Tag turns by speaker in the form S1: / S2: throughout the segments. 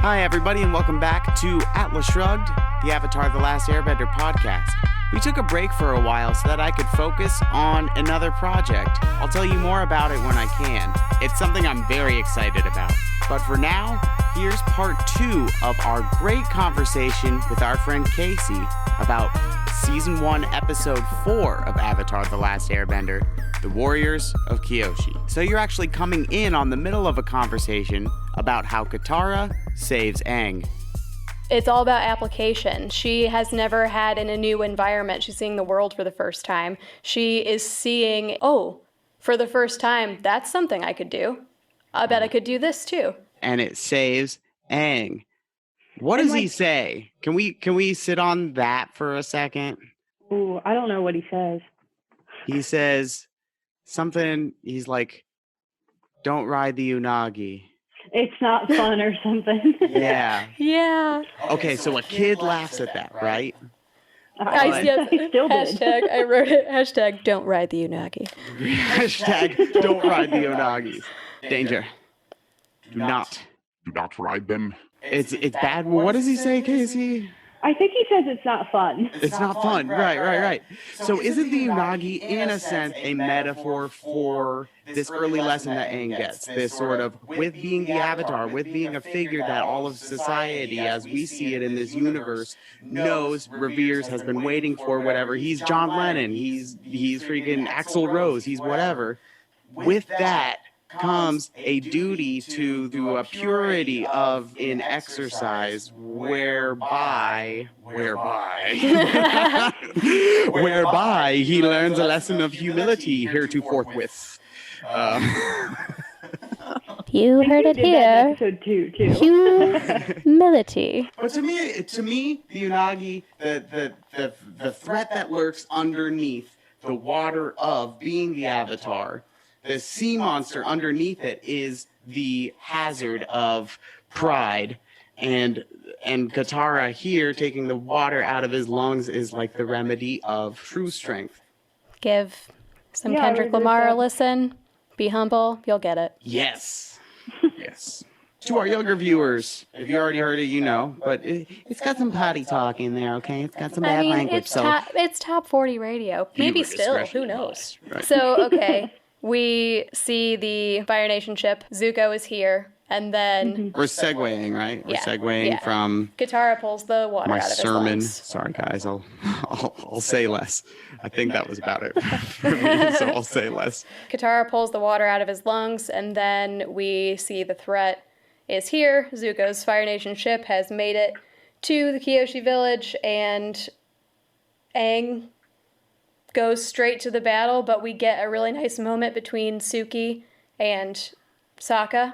S1: Hi, everybody, and welcome back to Atlas Shrugged, the Avatar The Last Airbender podcast. We took a break for a while so that I could focus on another project. I'll tell you more about it when I can. It's something I'm very excited about. But for now, here's part 2 of our great conversation with our friend Casey about Season 1, Episode 4 of Avatar The Last Airbender, The Warriors of Kyoshi. So you're actually coming in on the middle of a conversation about how Katara saves Aang.
S2: It's all about application. She has never had in a new environment. She's seeing the world for the first time. She is seeing, for the first time, that's something I could do. I bet I could do this too.
S1: And it saves Aang. What does he say? Can we sit on that for a second?
S3: Ooh, I don't know what he says.
S1: He says something, he's like, don't ride the Unagi.
S3: It's not fun or something.
S1: Yeah.
S2: Yeah.
S1: Okay, so a kid laughs at that, right?
S3: I still did.
S2: Hashtag, I wrote it, hashtag, don't ride the Unagi.
S1: Hashtag, don't ride the Unagis. Danger. Do not
S4: ride them.
S1: It's bad. What does he say, Casey?
S3: I think he says it's not fun.
S1: It's not fun. Right. So isn't the Unagi, in a sense, a metaphor for this early lesson that Aang gets? This sort of, with being the Avatar, with being a figure that all of society, as we see it in this universe, knows, reveres, has been waiting for, whatever. He's John Lennon. He's freaking Axl Rose. He's whatever. With that comes a duty to a purity of an exercise whereby he learns a lesson of humility heretofore.
S2: You heard it here.
S3: Episode 2 too.
S2: Humility.
S1: But to me, the Unagi, the threat that lurks underneath the water of being the Avatar, the sea monster underneath it is the hazard of pride, and Katara here taking the water out of his lungs is like the remedy of true strength.
S2: Give some Kendrick Lamar a listen. Be humble. You'll get it.
S1: Yes. Yes. To our younger viewers, if you already heard it, you know, but it's got some potty talk in there, okay? It's got some bad language.
S2: It's top 40 radio. Maybe still. Who knows?
S1: Right.
S2: So, okay. We see the Fire Nation ship. Zuko is here, and then...
S1: We're segueing, right? We're segueing from...
S2: Katara pulls the water
S1: my
S2: out of his
S1: sermon.
S2: lungs.
S1: Sorry, guys. I'll say less. I think that was about it for me, so I'll say less.
S2: Katara pulls the water out of his lungs, and then we see the threat is here. Zuko's Fire Nation ship has made it to the Kyoshi village, and Aang goes straight to the battle, but we get a really nice moment between Suki and Sokka.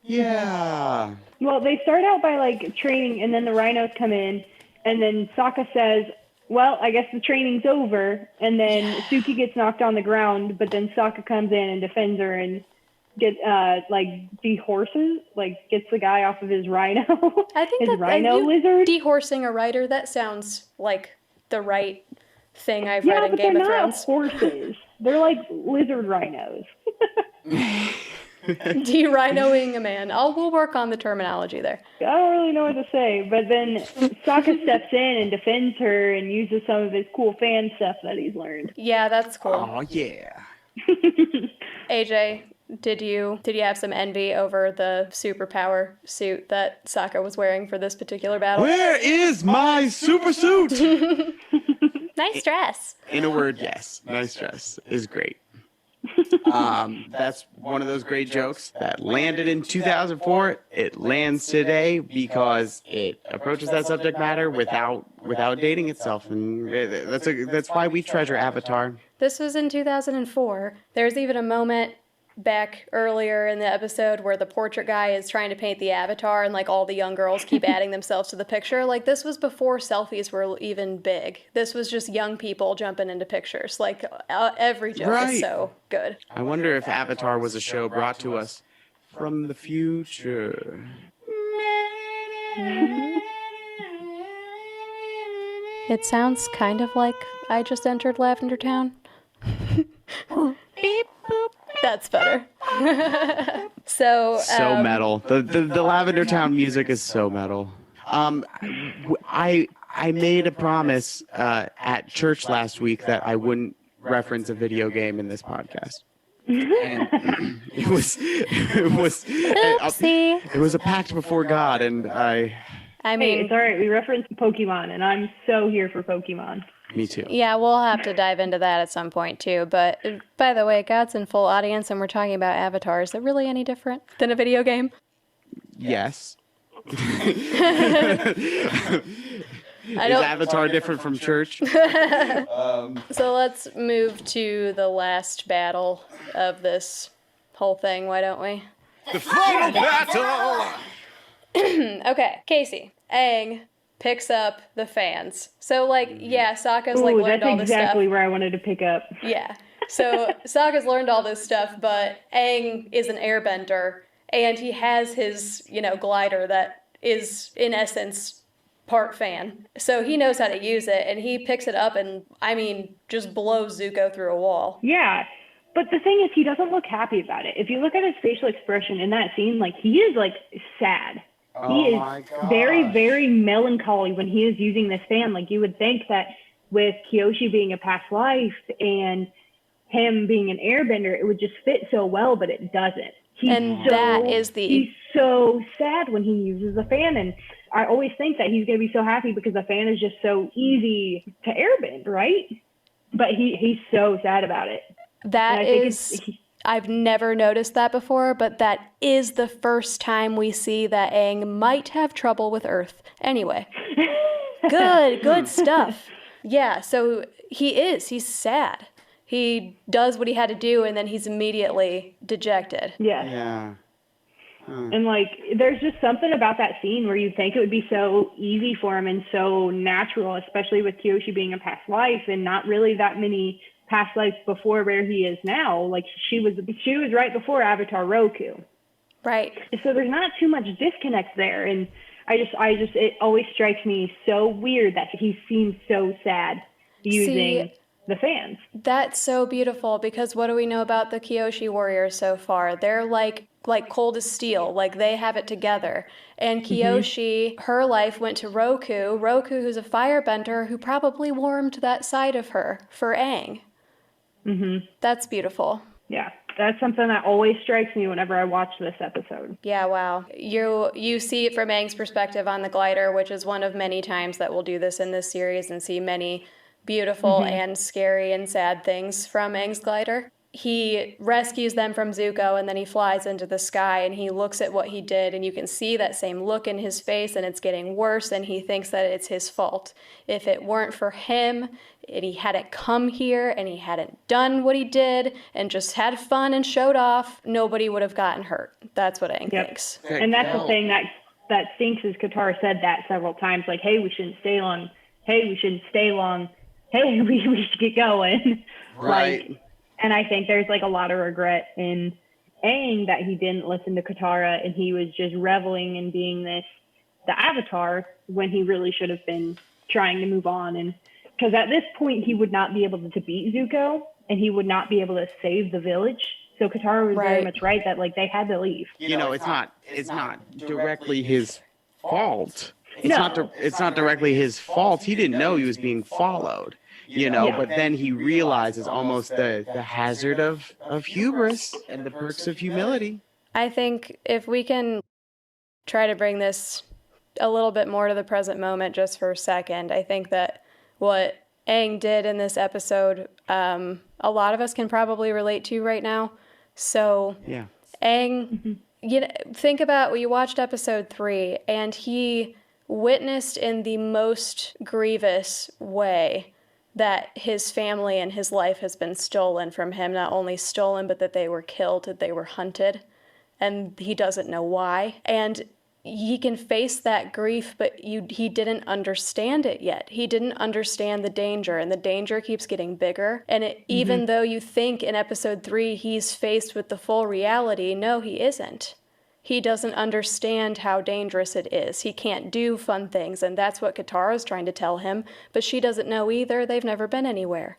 S1: Yeah.
S3: Well, they start out by training, and then the rhinos come in, and then Sokka says, well, I guess the training's over, and then Suki gets knocked on the ground, but then Sokka comes in and defends her and gets dehorses, gets the guy off of his rhino.
S2: I think
S3: his rhino lizard.
S2: Dehorsing a rider, that sounds like the right thing I've read in Game of Thrones.
S3: They're not horses. They're like lizard rhinos.
S2: De-rhinoing a man. We'll work on the terminology there.
S3: I don't really know what to say, but then Sokka steps in and defends her and uses some of his cool fan stuff that he's learned.
S2: Yeah, that's cool.
S1: Oh, yeah.
S2: AJ, did you have some envy over the superpower suit that Sokka was wearing for this particular battle?
S1: Where is my super suit?
S2: Nice dress.
S1: In a word, yes. Nice dress is great. That's one of those great jokes that landed in 2004. It lands today because it approaches that subject matter without dating itself, and that's why we treasure Avatar.
S2: This was in 2004. There's even a moment back earlier in the episode where the portrait guy is trying to paint the Avatar, and all the young girls keep adding themselves to the picture. This was before selfies were even big. This was just young people jumping into pictures. Every joke is so good.
S1: I wonder if Avatar was a show brought to us from the future.
S2: It sounds kind of like I just entered Lavender Town. Beep, boop. That's better.
S1: So metal. The Lavender Town music is so metal. I made a promise at church last week that I wouldn't reference a video game in this podcast. And it was a pact before God, and I
S2: mean,
S3: hey, it's all right. We referenced Pokemon, and I'm so here for Pokemon.
S1: Me too.
S2: Yeah, we'll have to dive into that at some point too. But by the way, God's in full audience, and we're talking about Avatar. Is it really any different than a video game?
S1: Yes. Is Avatar different from church?
S2: So let's move to the last battle of this whole thing, why don't we?
S1: The final battle!
S2: Okay, Casey. Aang picks up the fans. So, Sokka's, learned all this stuff.
S3: That's exactly where I wanted to pick up.
S2: Yeah. So, Sokka's learned all this stuff, but Aang is an airbender, and he has his, glider that is, in essence, part fan. So he knows how to use it, and he picks it up and, just blows Zuko through a wall.
S3: Yeah, but the thing is, he doesn't look happy about it. If you look at his facial expression in that scene, he is, sad. He is very, very melancholy when he is using this fan. You would think that with Kyoshi being a past life and him being an airbender, it would just fit so well, but it doesn't. He's so sad when he uses the fan, and I always think that he's going to be so happy because the fan is just so easy to airbend, right? But he's so sad about it.
S2: I've never noticed that before, but that is the first time we see that Aang might have trouble with Earth. Anyway, good stuff. Yeah, so he's sad. He does what he had to do, and then he's immediately dejected.
S3: Yeah. And there's just something about that scene where you think it would be so easy for him and so natural, especially with Kyoshi being a past life and not really that many past lives before where he is now. She was right before Avatar Roku.
S2: Right.
S3: So there's not too much disconnect there. And it always strikes me so weird that he seems so sad using the fans.
S2: That's so beautiful, because what do we know about the Kyoshi warriors so far? They're like cold as steel, they have it together. And Kyoshi, her life went to Roku, who's a firebender who probably warmed that side of her for Aang. Mm-hmm. That's beautiful.
S3: Yeah, that's something that always strikes me whenever I watch this episode.
S2: Yeah, wow. You see it from Aang's perspective on the glider, which is one of many times that we'll do this in this series and see many beautiful and scary and sad things from Aang's glider. He rescues them from Zuko, and then he flies into the sky, and he looks at what he did, and you can see that same look in his face, and it's getting worse, and he thinks that it's his fault. If it weren't for him, and he hadn't come here, and he hadn't done what he did, and just had fun and showed off, nobody would have gotten hurt. That's what Aang thinks.
S3: And that's the thing that stinks is Katara said that several times, hey, we shouldn't stay long. Hey, we shouldn't stay long. Hey, we should get going.
S1: Right.
S3: And I think there's a lot of regret in Aang that he didn't listen to Katara and he was just reveling in being the Avatar when he really should have been trying to move on. And because at this point he would not be able to beat Zuko and he would not be able to save the village. So Katara was very much right that they had to leave.
S1: It's not directly his fault. It's not directly his fault. He didn't know he was being followed. But then he realizes almost the hazard of hubris and the perks of humility.
S2: I think if we can try to bring this a little bit more to the present moment just for a second, I think that what Aang did in this episode, a lot of us can probably relate to right now. So yeah. Aang, think about, you watched episode 3, and he witnessed in the most grievous way that his family and his life has been stolen from him. Not only stolen, but that they were killed, that they were hunted, and he doesn't know why. And he can face that grief, but he didn't understand it yet. He didn't understand the danger, and the danger keeps getting bigger. And even though you think in episode 3 he's faced with the full reality, no, he isn't. He doesn't understand how dangerous it is. He can't do fun things, and that's what Katara's trying to tell him, but she doesn't know either. They've never been anywhere.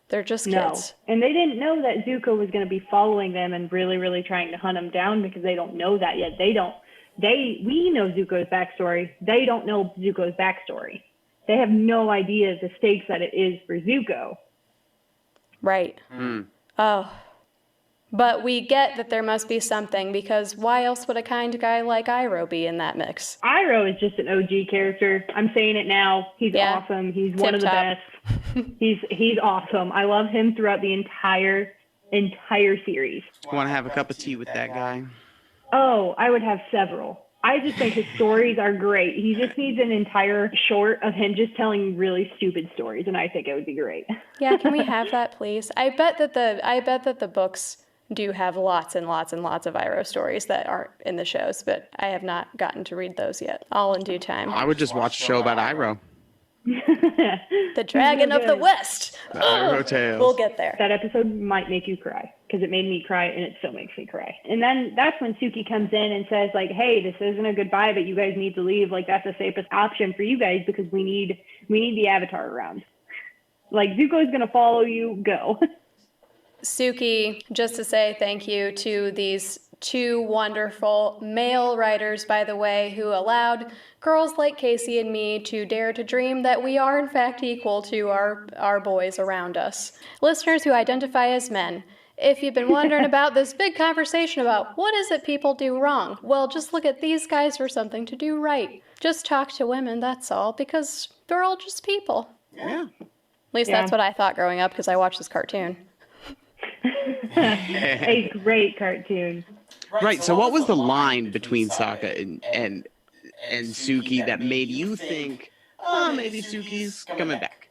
S2: They're just
S3: No.
S2: kids.
S3: And they didn't know that Zuko was going to be following them and really, really trying to hunt them down because they don't know that yet. We know Zuko's backstory. They don't know Zuko's backstory. They have no idea the stakes that it is for Zuko.
S2: Right. Oh. But we get that there must be something, because why else would a kind guy like Iroh be in that mix?
S3: Iroh is just an OG character. I'm saying it now. He's awesome. He's one of the best. He's awesome. I love him throughout the entire series.
S1: Want to have a cup of tea with that guy?
S3: Oh, I would have several. I just think his stories are great. He just needs an entire short of him just telling really stupid stories, and I think it would be great.
S2: Yeah, can we have that, please? I bet that the books do have lots and lots and lots of Iroh stories that aren't in the shows, but I have not gotten to read those yet. All in due time.
S1: I would just watch a show about Iroh.
S2: The Dragon of the West.
S1: The Iroh Tales.
S2: We'll get there.
S3: That episode might make you cry, because it made me cry, and it still makes me cry. And then that's when Suki comes in and says, like, hey, this isn't a goodbye, but you guys need to leave. Like, that's the safest option for you guys, because we need the Avatar around. Like, Zuko's going to follow you. Go.
S2: Suki, just to say thank you to these two wonderful male writers, by the way, who allowed girls like Casey and me to dare to dream that we are in fact equal to our boys around us. Listeners who identify as men, if you've been wondering about this big conversation about what is it people do wrong, well, just look at these guys for something to do right. Just talk to women, that's all, because they're all just people.
S1: Yeah.
S2: At least that's what I thought growing up, because I watched this cartoon.
S3: A great cartoon.
S1: Right. So what was the line between Sokka and Suki that made you think, oh, maybe Suki's coming back?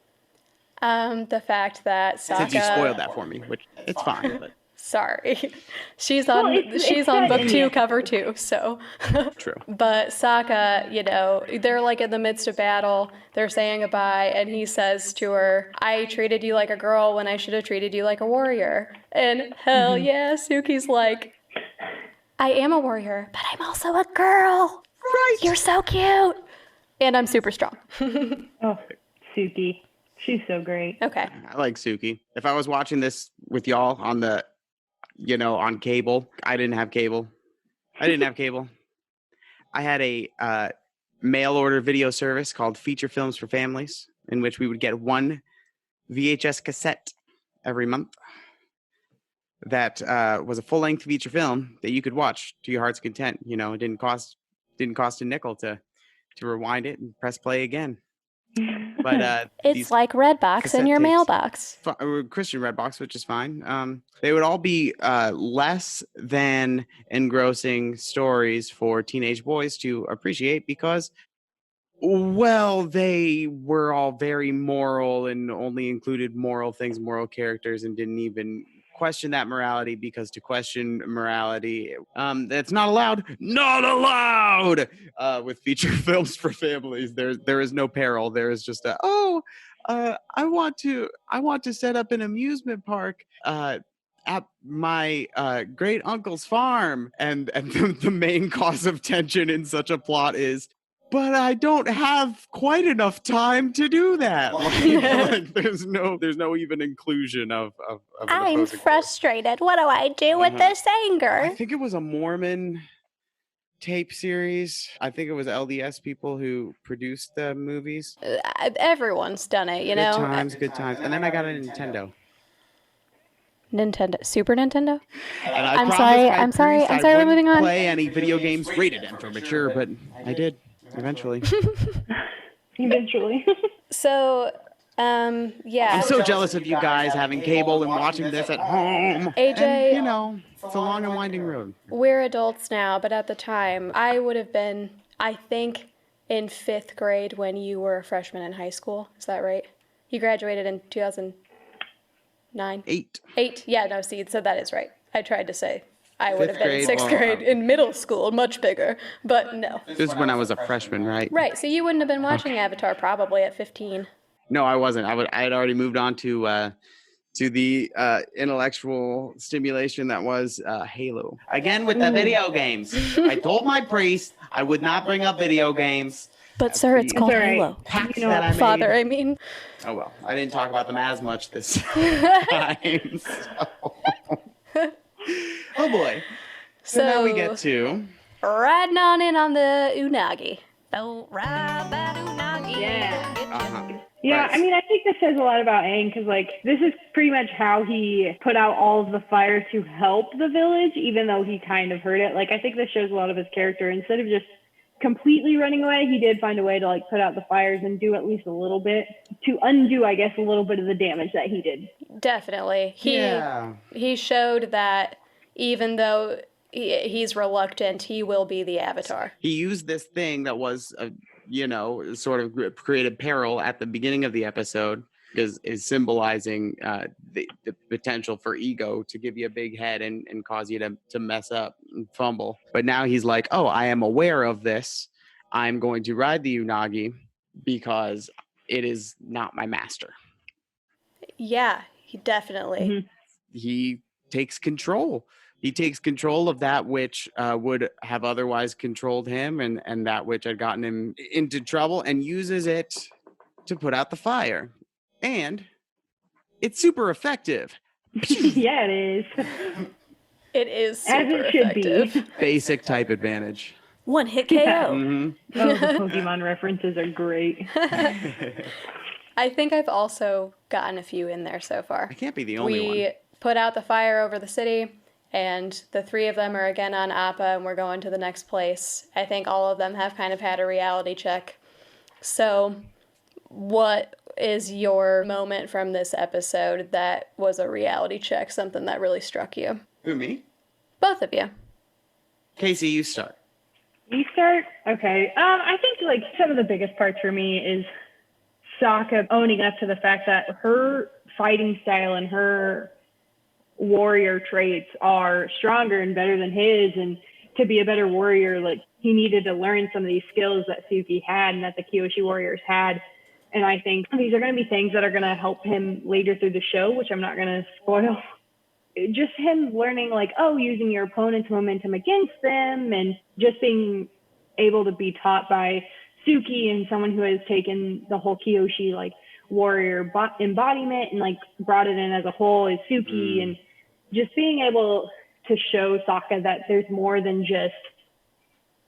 S2: The fact that Sokka...
S1: Since you spoiled that for me, which it's fine, but...
S2: Sorry. She's on book 2, cover 2, so...
S1: True.
S2: But Sokka, they're like in the midst of battle, they're saying goodbye, and he says to her, I treated you like a girl when I should have treated you like a warrior. And hell yeah, Suki's like, I am a warrior, but I'm also a girl. Right. You're so cute. And I'm super strong.
S3: Oh, Suki. She's so great.
S2: Okay.
S1: I like Suki. If I was watching this with y'all on the, on cable, I didn't have cable. I had a mail order video service called Feature Films for Families, in which we would get one VHS cassette every month. That was a full-length feature film that you could watch to your heart's content. It didn't cost a nickel to rewind it and press play again. But
S2: it's like Redbox in your mailbox.
S1: Christian Redbox, which is fine. They would all be less than engrossing stories for teenage boys to appreciate because, well, they were all very moral and only included moral things, moral characters, and didn't even question that morality, because to question morality, that's not allowed with feature films for families. There is no peril. There is just I want to set up an amusement park at my great uncle's farm, and the main cause of tension in such a plot is, but I don't have quite enough time to do that. Like there's no even inclusion of
S2: I'm frustrated. What do I do with this anger?
S1: I think it was a Mormon tape series. I think it was LDS people who produced the movies.
S2: Everyone's done it,
S1: Good times. And then I got a Nintendo.
S2: Super Nintendo?
S1: And
S2: I'm sorry, we're moving on.
S1: Play any video games rated M for mature, but I did. Eventually.
S2: So, yeah.
S1: I'm so jealous of you guys having cable and watching this at home.
S2: AJ,
S1: and, it's a long and winding road.
S2: We're adults now, but at the time, I would have been, I think, in 5th grade when you were a freshman in high school. Is that right? You graduated in 2009? 8? Yeah, no, see, so that is right. I tried to say I would have been in 6th grade in middle school, much bigger, but no.
S1: This is when I was a freshman, right?
S2: Right, so you wouldn't have been watching Avatar probably at 15.
S1: No, I wasn't. I had already moved on to the intellectual stimulation that was Halo. Again, with the video games. I told my priest I would not bring up video games.
S2: But sir, it's called
S3: It's all right.
S2: Halo.
S1: Packs
S3: You know,
S1: that I made.
S2: Father, I mean.
S1: Oh well, I didn't talk about them as much this time. Oh boy. So now we get to
S2: riding on in on the unagi. Don't ride that unagi.
S3: Yeah.
S1: uh-huh.
S3: Yeah,
S1: Right.
S3: I mean, I think this says a lot about Aang because, like, this is pretty much how he put out all of the fire to help the village, even though he kind of hurt it. Like, I think this shows a lot of his character. Instead of just completely running away, he did find a way to, like, put out the fires and do at least a little bit to undo, I guess, a little bit of the damage that he did.
S2: Definitely. He showed that even though he's reluctant, he will be the Avatar.
S1: He used this thing that was, sort of created peril at the beginning of the episode because is symbolizing the potential for ego to give you a big head and cause you to mess up and fumble. But now he's like, oh, I am aware of this. I'm going to ride the unagi because it is not my master.
S2: Yeah, he definitely.
S3: Mm-hmm.
S1: He takes control. He takes control of that which would have otherwise controlled him and that which had gotten him into trouble and uses it to put out the fire. And it's super effective.
S3: Yeah, it is.
S2: It is super
S3: As it should
S2: effective.
S3: be.
S1: Basic type advantage.
S2: One hit KO.
S3: Yeah.
S1: Mm-hmm.
S3: Oh, the Pokemon references are great.
S2: I think I've also gotten a few in there so far.
S1: I can't be the only
S2: We
S1: one.
S2: put out the fire over the city, and the three of them are again on Appa, and we're going to the next place. I think all of them have kind of had a reality check. So, what is your moment from this episode that was a reality check, something that really struck you?
S1: Who, me?
S2: Both of you.
S1: Casey, you start.
S3: You start? Okay. I think, like, some of the biggest parts for me is Sokka owning up to the fact that her fighting style and her warrior traits are stronger and better than his, and to be a better warrior, like, he needed to learn some of these skills that Suki had and that the Kyoshi warriors had. And I think these are going to be things that are going to help him later through the show, which I'm not going to spoil. Just him learning, like, using your opponent's momentum against them, and just being able to be taught by Suki and someone who has taken the whole Kyoshi, like, warrior embodiment and, like, brought it in as a whole is Suki. And just being able to show Sokka that there's more than just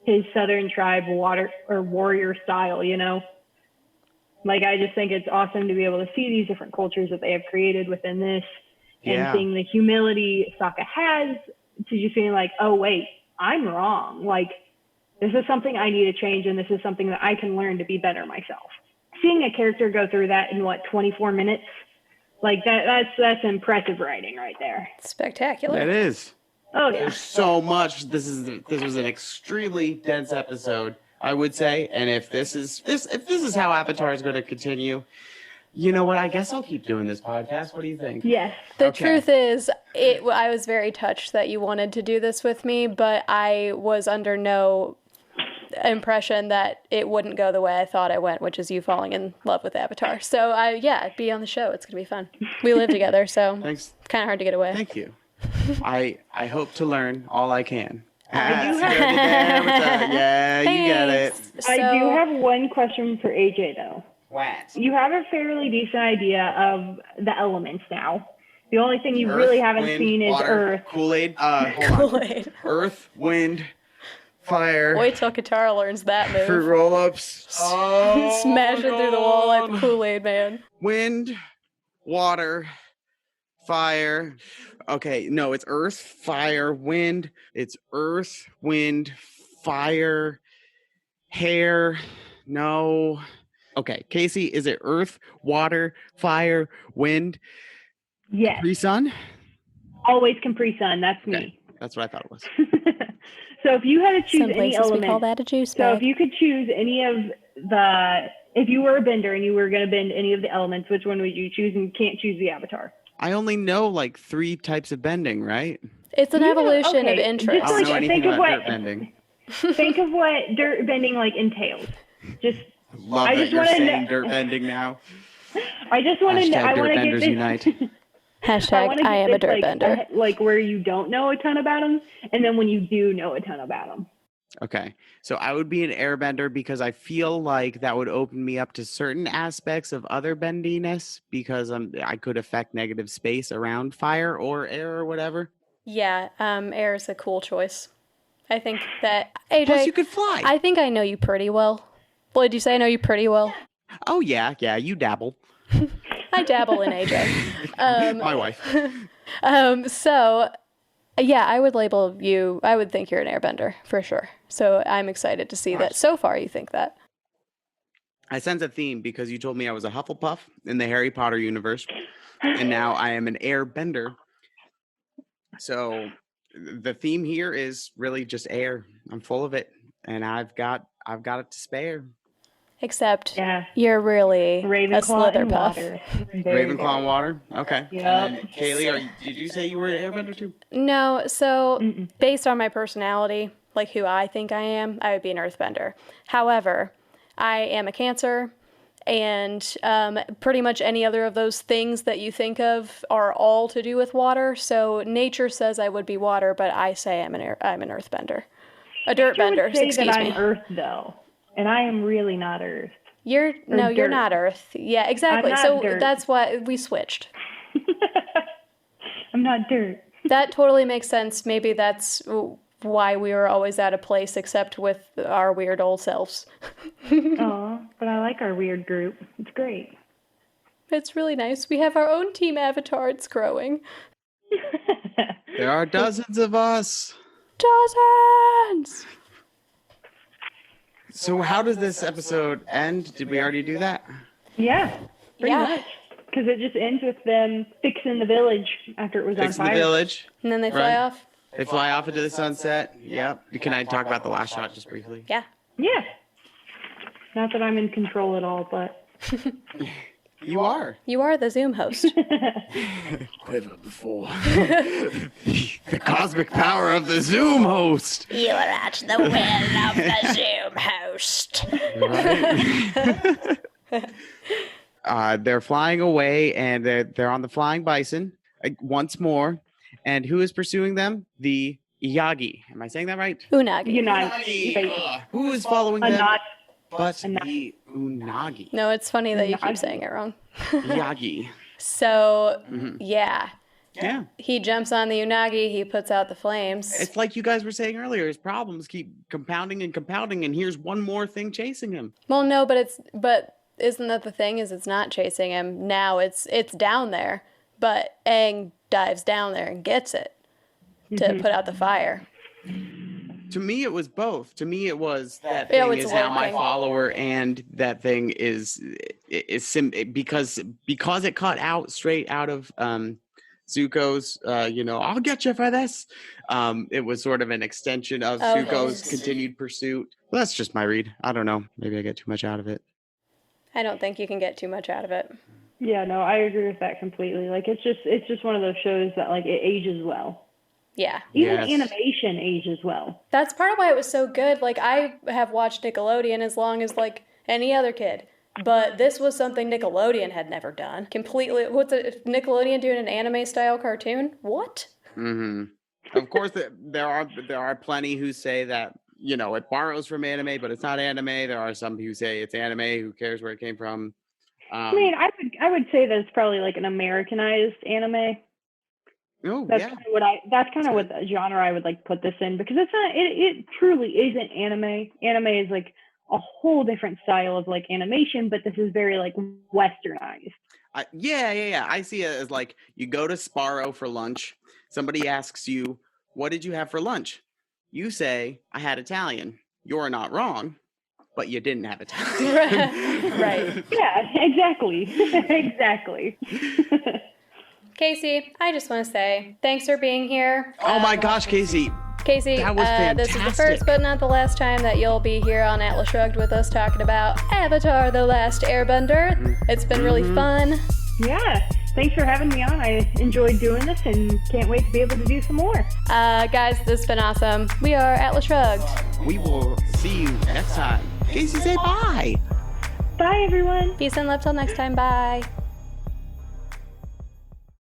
S3: his Southern tribe warrior style, you know? Like, I just think it's awesome to be able to see these different cultures that they have created within this, and seeing the humility Sokka has to just being like, oh, wait, I'm wrong. Like, this is something I need to change, and this is something that I can learn to be better myself. Seeing a character go through that in, 24 minutes? Like, that's impressive writing right there.
S2: Spectacular.
S1: That is.
S3: Oh, yeah.
S1: There's so much. This was an extremely dense episode, I would say. And if this is how Avatar is going to continue, you know what? I guess I'll keep doing this podcast. What do you think?
S3: Yes.
S2: The
S1: Okay.
S2: truth is, I was very touched that you wanted to do this with me, but I was under no impression that it wouldn't go the way I thought it went, which is you falling in love with Avatar. So, be on the show. It's going to be fun. We live together, so
S1: Thanks.
S2: it's kind of hard to get away.
S1: Thank you. I hope to learn all I can.
S3: I do
S1: Yeah, you got it.
S2: Thanks.
S3: I do
S2: So-
S3: have one question for AJ, though.
S1: What?
S3: You have a fairly decent idea of the elements now. The only thing you
S1: Earth,
S3: really haven't
S1: wind,
S3: seen is
S1: water,
S3: Earth.
S1: Kool-Aid. Hold on.
S2: Kool-Aid.
S1: Earth, wind, fire.
S2: Wait till Katara learns that
S1: Fruit
S2: move.
S1: roll-ups. Oh,
S2: Smashing through the wall like
S1: God.
S2: Kool-Aid Man.
S1: Wind, water, fire. Okay, no, it's earth, fire, wind. It's earth, wind, fire, hair. No. Okay, Casey, is it earth, water, fire, wind,
S3: Yes.
S1: Capri-Sun?
S3: Always Capri Sun. That's
S1: Okay,
S3: me.
S1: that's what I thought it was.
S3: So if you had to choose
S2: Some
S3: any
S2: places we call
S3: element,
S2: that a juice
S3: so
S2: bag.
S3: if you could choose any of if you were a bender and you were going to bend any of the elements, which one would you choose? And you can't choose the Avatar.
S1: I only know like 3 types of bending, right?
S2: It's an
S3: Yeah,
S2: evolution of
S3: okay.
S2: interest.
S1: I don't
S3: Like,
S1: know anything
S3: think of
S1: about
S3: what-
S1: dirt bending.
S3: Think of what dirt bending like entails. Just
S1: Love
S3: I
S1: that
S3: just
S1: you're
S3: wanna
S1: saying
S3: know-
S1: dirt bending now.
S3: I just want to know. I
S1: Hashtag
S3: want to get
S1: Dirtbenders
S3: this.
S1: Unite.
S2: Hashtag I am a dirt bender.
S3: Like where you don't know a ton about them, and then when you do know a ton about them.
S1: Okay. So I would be an airbender because I feel like that would open me up to certain aspects of other bendiness because I could affect negative space around fire or air or whatever.
S2: Yeah, air is a cool choice. I think that, AJ,
S1: Plus you could fly.
S2: I think I know you pretty well. What did you say? I know you pretty well?
S1: Oh, yeah. You dabble.
S2: I dabble in AJ.
S1: My wife.
S2: So, yeah, I would label you, I would think you're an airbender, for sure. So I'm excited to see that so far you think that.
S1: I sense a theme because you told me I was a Hufflepuff in the Harry Potter universe, and now I am an airbender. So the theme here is really just air. I'm full of it, and I've got it to spare.
S2: Except you're really
S3: Ravenclaw
S2: a
S3: and
S2: Slitherpuff.
S3: water.
S1: Ravenclaw and water? Okay.
S3: Yep.
S1: And Kaylee, did you say you were an airbender too?
S2: No, so based on my personality, like who I think I am, I would be an earthbender. However, I am a Cancer, and pretty much any other of those things that you think of are all to do with water. So nature says I would be water, but I say I'm an earthbender. A dirtbender, excuse
S3: that
S2: me.
S3: I'm Earth, though, and I am really not Earth.
S2: You're
S3: dirt.
S2: not Earth. Yeah, exactly.
S3: I'm not
S2: So
S3: dirt.
S2: that's why we switched.
S3: I'm not dirt.
S2: That totally makes sense. Maybe that's why we were always out of place, except with our weird old selves.
S3: Aw, but I like our weird group. It's great.
S2: It's really nice. We have our own team avatar. It's growing.
S1: There are dozens of us.
S2: Dozens!
S1: So how does this episode end? Did we already do that?
S3: Yeah, pretty
S2: Yeah.
S3: much. Because it just ends with them fixing the village after it was
S1: Fix
S3: on
S1: the
S3: fire.
S1: village.
S2: And then they fly
S1: Right.
S2: off.
S1: They fly off into the sunset. Yep. Can I talk about the last shot just briefly?
S2: Yeah.
S3: Yeah. Not that I'm in control at all, but
S1: You are.
S2: You are the Zoom host.
S1: Quiver before the cosmic power of the Zoom host.
S2: You are at the will of the Zoom host.
S1: They're flying away, and they're on the flying bison once more. And who is pursuing them? The Yagi. Am I saying that right?
S2: Unagi.
S1: Who is following
S3: a
S1: them?
S3: not
S1: But the Unagi.
S2: No, it's funny that you keep
S3: Unagi.
S2: saying it wrong.
S1: Yagi.
S2: So, yeah.
S1: Yeah.
S2: He jumps on the Unagi, he puts out the flames.
S1: It's like you guys were saying earlier. His problems keep compounding, and here's one more thing chasing him.
S2: Well, no, but isn't that the thing? Is it's not chasing him now? It's down there, but Aang dives down there and gets it to put out the fire.
S1: To me, it was both. To me, it was that
S2: Yeah,
S1: thing
S2: it's
S1: is now my
S2: working.
S1: follower, and that thing is because it cut out straight out of Zuko's. I'll get you for this. It was sort of an extension of Zuko's
S2: yes.
S1: continued pursuit. Well, that's just my read. I don't know. Maybe I get too much out of it.
S2: I don't think you can get too much out of it.
S3: Yeah, no, I agree with that completely. Like it's just one of those shows that like it ages well.
S2: Yeah.
S3: Even
S1: Yes.
S3: animation ages well.
S2: That's part of why it was so good. Like, I have watched Nickelodeon as long as, like, any other kid. But this was something Nickelodeon had never done. Completely. Nickelodeon doing an anime-style cartoon? What?
S1: Mm-hmm. Of course, there are plenty who say that, it borrows from anime, but it's not anime. There are some who say it's anime. Who cares where it came from?
S3: I mean, I would say that it's probably like an Americanized anime.
S1: Oh,
S3: That's
S1: yeah.
S3: kind of what the genre I would like put this in, because it's not. It truly isn't anime. Anime is like a whole different style of like animation, but this is very like westernized.
S1: Yeah. I see it as like you go to Sparrow for lunch. Somebody asks you, "What did you have for lunch?" You say, "I had Italian." You're not wrong, but you didn't have Italian.
S2: Right.
S3: Yeah, exactly. Exactly.
S2: Casey, I just want to say thanks for being here.
S1: Oh my gosh, Casey.
S2: Casey,
S1: That was
S2: this is the
S1: fantastic.
S2: first but not the last time that you'll be here on Atlas Shrugged with us talking about Avatar: The Last Airbender. It's been really fun.
S3: Yeah. Thanks for having me on. I enjoyed doing this and can't wait to be able to do some more.
S2: Guys, this has been awesome. We are Atlas Shrugged.
S1: We will see you next time. Casey, say bye.
S3: Bye, everyone.
S2: Peace and love till next time. Bye.